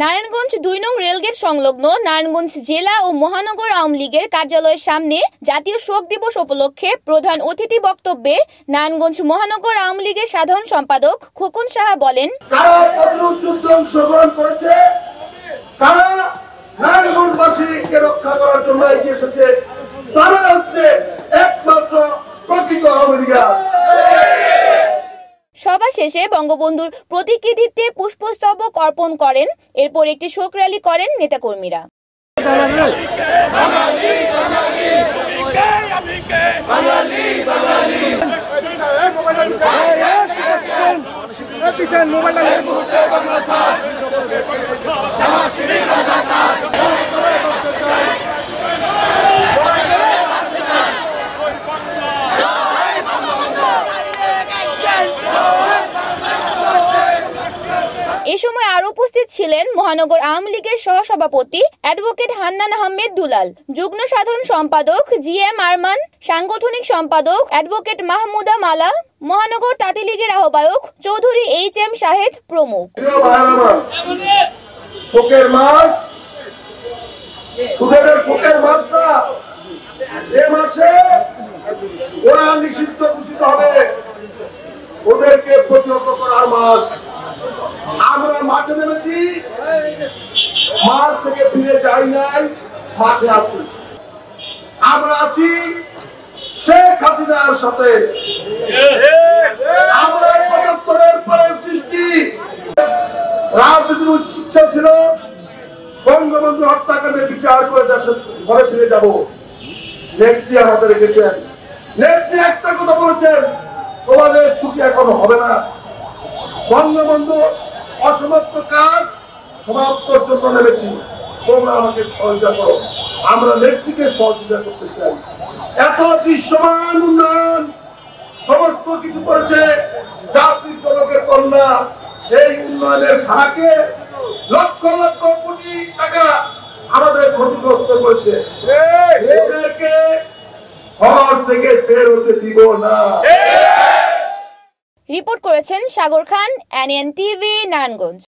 নারায়ণগঞ্জ ২ নং রেলগেট সংলগ্ন নারায়ণগঞ্জ জেলা ও মহানগর আওয়ামী লীগের কার্যালয়ের সামনে জাতীয় শোক দিবস উপলক্ষে প্রধান অতিথি বক্তব্যে নারায়ণগঞ্জ মহানগর আওয়ামী লীগের সাধারণ সম্পাদক খোকন সাহা বলেন, নারায়ণগঞ্জবাসীকে রক্ষা করার জন্য এগিয়ে এসেছে, তারা হচ্ছে একমাত্র প্রকৃত আওয়ামী লীগ। সভা শেষে বঙ্গবন্ধুর প্রতিকৃতিতে পুষ্পস্তবক অর্পণ করেন। এরপর একটি শোক র্যালি করেন নেতাকর্মীরা। এ সময় আরো উপস্থিত ছিলেন মহানগর আওয়ামী লীগের সহসভাপতি অ্যাডভোকেট হান্নান আহমেদ দুলাল, যুগ্ম সাধারণ সম্পাদক জি.এম. আরমান, সাংগঠনিক সম্পাদক অ্যাডভোকেট মাহমুদা মালা, মহানগর তাঁতি লীগের আহ্বায়ক চৌধুরী এইচ.এম. শাহেদ প্রমুখ। শোকের মাস, শোকের মাস না, এ মাসে ওরা নিষিদ্ধ ঘোষিত হবে, ওদেরকে প্রতিহত করার মাস। আমরা মাঠে নেমেছি, মাঠ থেকে ফিরে যাই নাই, মাঠে আছি। আমরা আছি শেখ হাসিনার সাথে। আমরা ৭৫-এর পরে সৃষ্টি রাজনীতির ইচ্ছা ছিল বঙ্গবন্ধু হত্যাকাণ্ডের বিচার করে দেশে ঘরে ফিরে যাব। নেত্রী আমাদের রেখেছেন, নেত্রী একটা কথা বলেছেন, তোমাদের ছুটি এখন হবে না। বঙ্গবন্ধু অসমাপ্ত কাজ সমাপ্তর জন্য নেমেছি, তোমরা আমাকে সহযোগিতা করো। আমরা নেত্রীকে সহযোগিতা করতে চাই। এত দৃশ্যমান উন্নয়ন সমস্ত কিছু করেছে জাতির জনকের কন্যা। এই উন্নয়নের ধারাকে লক্ষ লক্ষ কোটি টাকা আমাদের ক্ষতিগ্রস্ত করেছে। এদেরকে ঘর থেকে বের হতে দিব না। রিপোর্ট করেছেন সাগর খান, এনএন টিভি, নারায়ণগঞ্জ।